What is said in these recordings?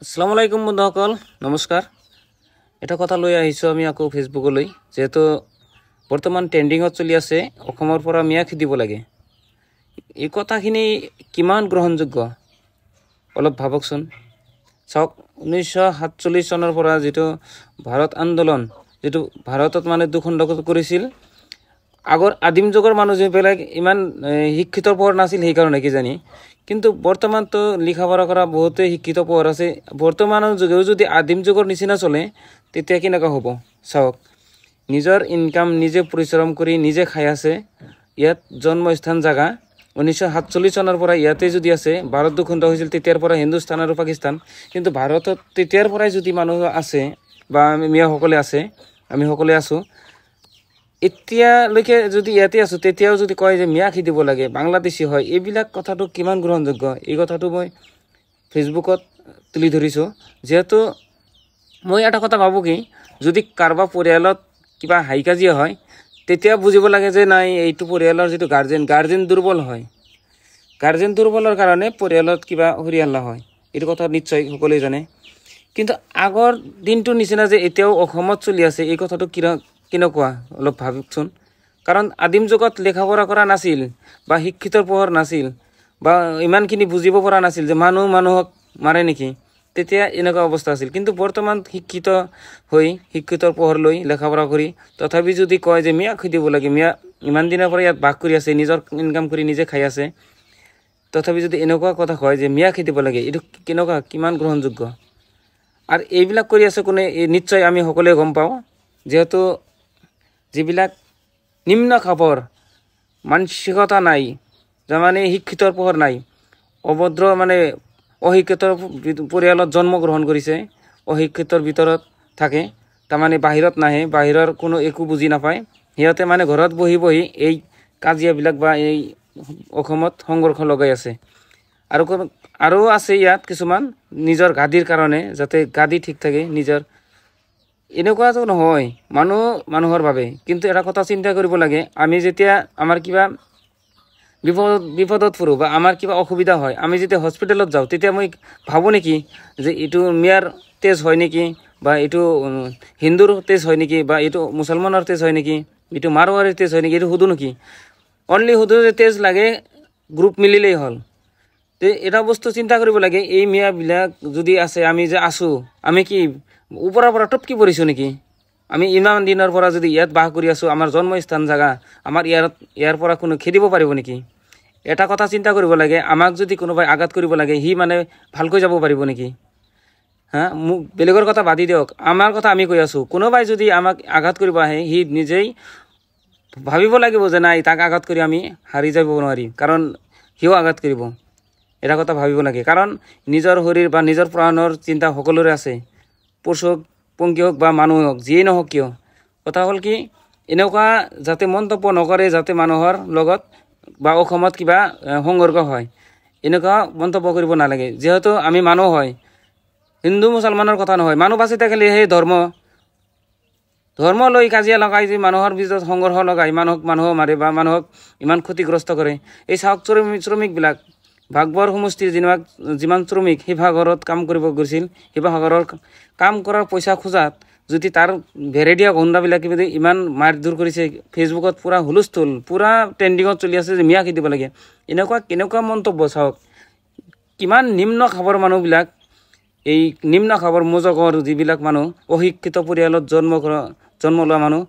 আসসালামু আলাইকুম বন্ধুসকল, নমস্কাৰ। এটা কথা লৈ আহিছোঁ আমি আকৌ ফেচবুকলৈ, যেহেতু বৰ্তমান ট্ৰেণ্ডিঙত চলি আছে অসমৰ পৰা মিয়া খেদিব লাগে। এই কথাখিনি কিমান গ্ৰহণযোগ্য অলপ ভাবকচোন। চাওক, 1947 চনৰ পৰা যিটো ভাৰত আন্দোলন, যিটো ভাৰতত মানে দুখণ্ড কৰিছিল, আগৰ আদিম যুগৰ মানুহ যিবিলাক ইমান শিক্ষিতৰ পোহৰ নাছিল সেইকাৰণে কিজানি, কিন্তু বৰ্তমানতো লিখা পঢ়া কৰা বহুতেই শিক্ষিত পোহৰ আছে। বৰ্তমানৰ যুগেও যদি আদিম যুগৰ নিচিনা চলে তেতিয়া কেনেকুৱা হ'ব। চাওক, নিজৰ ইনকাম নিজে পৰিশ্ৰম কৰি নিজে খাই আছে। ইয়াত জন্মস্থান জাগা 1947 চনৰ পৰা ইয়াতে যদি আছে, ভাৰত দুখণ্ড হৈছিল তেতিয়াৰ পৰা হিন্দুস্তান আৰু পাকিস্তান, কিন্তু ভাৰতত তেতিয়াৰ পৰাই যদি মানুহ আছে বা মিয়াসকলে আছে, আমি সকলোৱে আছোঁ, এতিয়ালৈকে যদি ইয়াতে আছোঁ তেতিয়াও যদি কয় যে মিয়া খেদিব লাগে, বাংলাদেশী হয়, এইবিলাক কথাটো কিমান গ্ৰহণযোগ্য। এই কথাটো মই ফেচবুকত তুলি ধৰিছোঁ, যিহেতু মই এটা কথা ভাবোঁ কি, যদি কাৰোবাৰ পৰিয়ালত কিবা হাই কাজিয়া হয় তেতিয়া বুজিব লাগে যে নাই, এইটো পৰিয়ালৰ যিটো গাৰ্জেন দুৰ্বল হয়, গাৰ্জেন দুৰ্বলৰ কাৰণে পৰিয়ালত কিবা হৰিয়াল্লা হয়, এইটো কথা নিশ্চয় সকলোৱে জানে। কিন্তু আগৰ দিনটোৰ নিচিনা যে এতিয়াও অসমত চলি আছে, এই কথাটো কেনেকুৱা অলপ ভাবকচোন। কাৰণ আদিম যুগত লেখা পঢ়া কৰা নাছিল বা শিক্ষিতৰ পোহৰ নাছিল বা ইমানখিনি বুজিব পৰা নাছিল যে মানুহক মাৰে নেকি, তেতিয়া এনেকুৱা অৱস্থা আছিল। কিন্তু বৰ্তমান শিক্ষিত হৈ শিক্ষিতৰ পোহৰ লৈ লেখা পঢ়া কৰি তথাপি যদি কয় যে মিয়া খেদিব লাগে, মিয়া ইমান দিনৰ পৰা ইয়াত বাস কৰি আছে, নিজৰ ইনকাম কৰি নিজে খাই আছে, তথাপি যদি এনেকুৱা কথা কয় যে মিয়া খেদিব লাগে, এইটো কেনেকুৱা, কিমান গ্ৰহণযোগ্য। আৰু এইবিলাক কৰি আছে কোনে, নিশ্চয় আমি সকলোৱে গম পাওঁ। যিহেতু যিবিলাক নিম্ন খাপৰ মানসিকতা নাই, তাৰমানে শিক্ষিতৰ পোহৰ নাই, অভদ্ৰ মানে অশিক্ষিতৰ পৰিয়ালত জন্মগ্ৰহণ কৰিছে, অশিক্ষিতৰ ভিতৰত থাকে, তাৰমানে বাহিৰত নাহে, বাহিৰৰ কোনো একো বুজি নাপায়, সিহঁতে মানে ঘৰত বহি বহি এই কাজিয়াবিলাক বা এই অসমত সংঘৰ্ষ লগাই আছে। আৰু আছে ইয়াত কিছুমান নিজৰ গাদীৰ কাৰণে, যাতে গাদী ঠিক থাকে নিজৰ, এনেকুৱাতো নহয়, মানুহৰ বাবে। কিন্তু এটা কথা চিন্তা কৰিব লাগে, আমি যেতিয়া আমাৰ কিবা বিপদত পৰোঁ বা আমাৰ কিবা অসুবিধা হয়, আমি যেতিয়া হস্পিটেলত যাওঁ তেতিয়া মই ভাবোঁ নেকি যে এইটো মিয়াৰ তেজ হয় নেকি, বা এইটো হিন্দুৰ তেজ হয় নেকি, বা এইটো মুছলমানৰ তেজ হয় নেকি, এইটো মাৰোৱাৰীৰ তেজ হয় নেকি, এইটো সোধোঁ নেকি। অনলি সোধোঁ যে তেজ লাগে, গ্ৰুপ মিলিলেই হ'ল। তে এটা বস্তু চিন্তা কৰিব লাগে, এই মিয়াবিলাক যদি আছে, আমি যে আছোঁ, আমি কি ওপৰৰ পৰা টপকি পৰিছোঁ নেকি। আমি ইমান দিনৰ পৰা যদি ইয়াত বাস কৰি আছোঁ, আমাৰ জন্মস্থান জাগা, আমাৰ ইয়াৰ পৰা কোনো খেদিব পাৰিব নেকি। এটা কথা চিন্তা কৰিব লাগে, আমাক যদি কোনোবাই আঘাত কৰিব লাগে, সি মানে ভালকৈ যাব পাৰিব নেকি। মোক বেলেগৰ কথা বাদি দিয়ক, আমাৰ কথা আমি কৈ আছোঁ, কোনোবাই যদি আমাক আঘাত কৰিব আহে, সি নিজেই ভাবিব লাগিব যে নাই, তাক আঘাত কৰি আমি হাৰি যাব নোৱাৰিম, কাৰণ সিও আঘাত কৰিব। এটা কথা ভাবিব লাগে, কাৰণ নিজৰ শৰীৰ বা নিজৰ প্ৰাণৰ চিন্তা সকলোৰে আছে, পশু পংখী হওক বা মানুহ হওক, যিয়েই নহওক কিয়। কথা হ'ল কি, এনেকুৱা যাতে মন্তব্য নকৰে, যাতে মানুহৰ লগত বা অসমত কিবা সংঘৰ্ষ হয়, এনেকুৱা মন্তব্য কৰিব নালাগে। যিহেতু আমি মানুহ হয়, হিন্দু মুছলমানৰ কথা নহয়, মানুহ বাচি থাকিলে সেই ধৰ্ম লৈ কাজিয়া লগাই যে মানুহৰ ভিতৰত সংঘৰ্ষ লগাই মানুহক মাৰে বা মানুহক ইমান ক্ষতিগ্ৰস্ত কৰে। এই চাওক, শ্ৰমিকবিলাক ভাগবৰ সমষ্টিৰ যিমান শ্ৰমিক শিৱসাগৰত কাম কৰিব গৈছিল, শিৱসাগৰৰ কাম কৰাৰ পইচা খোজাত যদি তাৰ ভেৰেডিয়া গুণ্ডাবিলাকে যদি ইমান মাৰধৰ কৰিছে, ফেচবুকত পূৰা হুলস্থুল, পূৰা ট্ৰেণ্ডিঙত চলি আছে যে মিয়া খেদিব লাগে, কেনেকুৱা মন্তব্য। চাওক, কিমান নিম্ন খাবৰ মানুহবিলাক, এই নিম্ন খাবৰ মোজকৰ যিবিলাক মানুহ, অশিক্ষিত পৰিয়ালত জন্ম লোৱা মানুহ,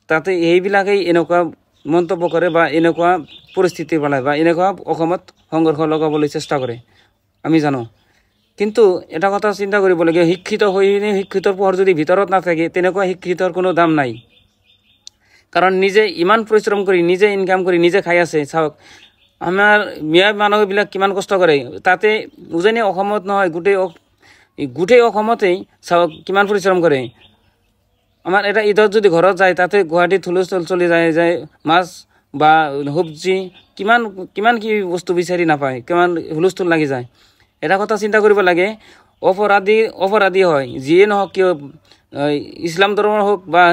তাতে এইবিলাকেই এনেকুৱা মন্তব্য কৰে বা এনেকুৱা পৰিস্থিতি পেলায় বা এনেকুৱা অসমত সংঘৰ্ষ লগাবলৈ চেষ্টা কৰে, আমি জানো। কিন্তু এটা কথা চিন্তা কৰিব লাগে, শিক্ষিত হৈ শিক্ষিতৰ পোহৰ যদি ভিতৰত নাথাকে, তেনেকুৱা শিক্ষিতৰ কোনো দাম নাই। কাৰণ নিজে ইমান পৰিশ্ৰম কৰি, নিজে ইনকাম কৰি নিজে খাই আছে। চাওক, আমাৰ মিয়া মানুহবিলাক কিমান কষ্ট কৰে, তাতে উজনি অসমত নহয়, গোটেই অসমতেই চাওক কিমান পৰিশ্ৰম কৰে। আমাৰ এটা ঈদত যদি ঘৰত যায়, তাতে গুৱাহাটীত হুলস্থুল চলি যায়, মাছ বা সবজি কিমান কি বস্তু বিচাৰি নাপায়, কিমান হুলস্থুল লাগি যায়। এটা কথা চিন্তা কৰিব লাগে, অপৰাধী হয়, যিয়ে নহওক কিয়, ইছলাম ধৰ্মৰ হওক বা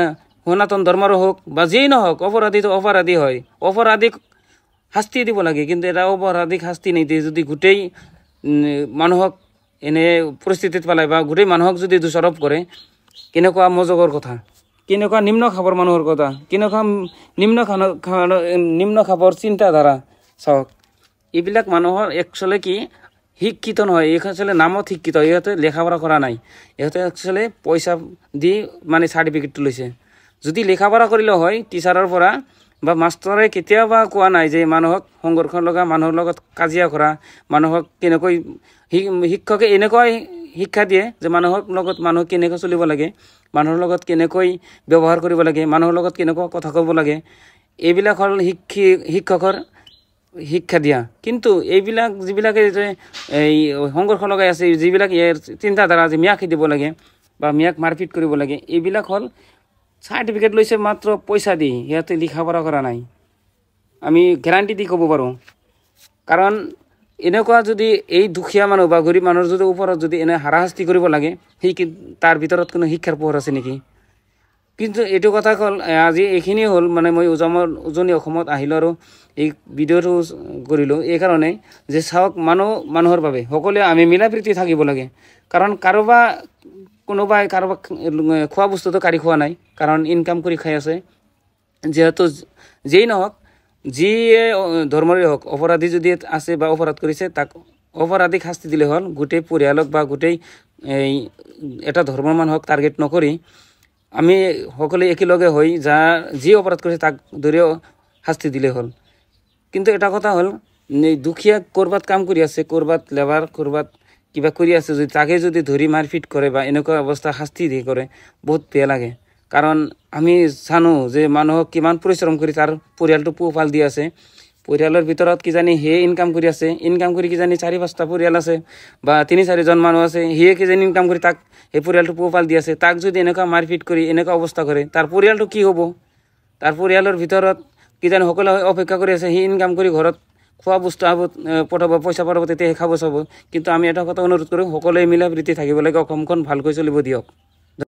সনাতন ধৰ্মৰ হওক বা যিয়েই নহওক, অপৰাধী হয়, অপৰাধীক শাস্তি দিব লাগে। কিন্তু এটা অপৰাধীক শাস্তি নিদিয়ে, যদি গোটেই মানুহক এনে পৰিস্থিতিত পেলাই বা গোটেই মানুহক যদি দোষাৰোপ কৰে, কেনেকুৱা মজগৰ কথা, কেনেকুৱা নিম্ন খাবৰ মানুহৰ কথা, কেনেকুৱা নিম্ন খাবৰ চিন্তাধাৰা চাওক। এইবিলাক মানুহৰ একচুৱেলি কি শিক্ষিত নহয়, একচুৱেলি নামত শিক্ষিত, ইহঁতে লেখা পঢ়া কৰা নাই, ইহঁতে একচুৱেলি পইচা দি মানে চাৰ্টিফিকেটটো লৈছে। যদি লেখা পঢ়া কৰিলে হয় টিচাৰৰ পৰা বা মাষ্টৰে কেতিয়াবা কোৱা নাই যে মানুহক সংঘৰ্ষ লগা, মানুহৰ লগত কাজিয়া কৰা, মানুহক কেনেকৈ শিক্ষকে এনেকৈ শিক্ষা দিয়ে যে মানুহৰ লগত মানুহ কেনেকৈ চলিব লাগে, মানুহৰ লগত কেনেকৈ ব্যৱহাৰ কৰিব লাগে, মানুহৰ লগত কেনেকুৱা কথা ক'ব লাগে, এইবিলাক হ'ল শিক্ষকৰ শিক্ষা দিয়া। কিন্তু এইবিলাক যিবিলাকে যে এই সংঘৰ্ষ লগাই আছে, যিবিলাক ইয়াৰ চিন্তাধাৰা যে মিয়াক দিব লাগে বা মিয়াক মাৰপিট কৰিব লাগে, এইবিলাক হ'ল চাৰ্টিফিকেট লৈছে মাত্ৰ পইচা দি, সিহঁতে লিখা পঢ়া কৰা নাই। আমি গেৰাণ্টি দি ক'ব পাৰোঁ। কাৰণ এনেকুৱা যদি এই দুখীয়া মানুহ বা গৰীব মানুহৰ যদি ওপৰত যদি এনে হাৰাশাস্তি কৰিব লাগে, সেই তাৰ ভিতৰত কোনো শিক্ষাৰ পোহৰ আছে নেকি? কিন্তু এইটো কথা হ'ল আজি এইখিনি হ'ল মানে মই উজনি অসমত আহিলোঁ আৰু এই ভিডিঅ'টো কৰিলোঁ এইকাৰণে যে চাওক, মানুহৰ বাবে সকলোৱে আমি মিলা প্ৰীতি থাকিব লাগে। কাৰণ কোনোবাই কাৰোবাক খোৱা বস্তুটো কাঢ়ি খোৱা নাই, কাৰণ ইনকাম কৰি খাই আছে। যিহেতু যেই নহওক, যিয়ে ধৰ্মৰে হওক, অপৰাধী যদি আছে বা অপৰাধ কৰিছে, তাক অপৰাধীক শাস্তি দিলে হ'ল। গোটেই পৰিয়ালক বা গোটেই এটা ধৰ্মৰ মানুহক টাৰ্গেট নকৰি আমি সকলোৱে একেলগে হৈ যি অপৰাধ কৰিছে তাক ধৰিও শাস্তি দিলে হ'ল। কিন্তু এটা কথা হ'ল, দুখীয়া ক'ৰবাত কাম কৰি আছে, ক'ৰবাত লেবাৰ, ক'ৰবাত কিবা কৰি আছে, যদি তাকে যদি ধৰি মাৰপিট কৰে বা এনেকুৱা অৱস্থা শাস্তি দি কৰে, বহুত বেয়া লাগে। কাৰণ আমি জানো যে মানুহক কিমান পৰিশ্ৰম কৰি তাৰ পৰিয়ালটো পোহপাল দি আছে। পৰিয়ালৰ ভিতৰত কিজানি সিয়ে ইনকাম কৰি আছে, ইনকাম কৰি কিজানি 4-5টা পৰিয়াল আছে বা 3-4জন মানুহ আছে, সিয়ে কিজানি ইনকাম কৰি তাক সেই পৰিয়ালটো পোহপাল দি আছে। তাক যদি এনেকুৱা মাৰপিট কৰি এনেকুৱা অৱস্থা কৰে, তাৰ পৰিয়ালটো কি হ'ব? তাৰ পৰিয়ালৰ ভিতৰত কিজানি সকলোৱে অপেক্ষা কৰি আছে, সি ইনকাম কৰি ঘৰত খোৱা বস্তু পঠাব, পইচা পঠাব, তেতিয়াহে খাব চাব। কিন্তু আমি এটা কথা অনুৰোধ কৰোঁ, সকলোৱে মিলা প্ৰীতি থাকিব লাগে, অসমখন ভালকৈ চলিব দিয়ক।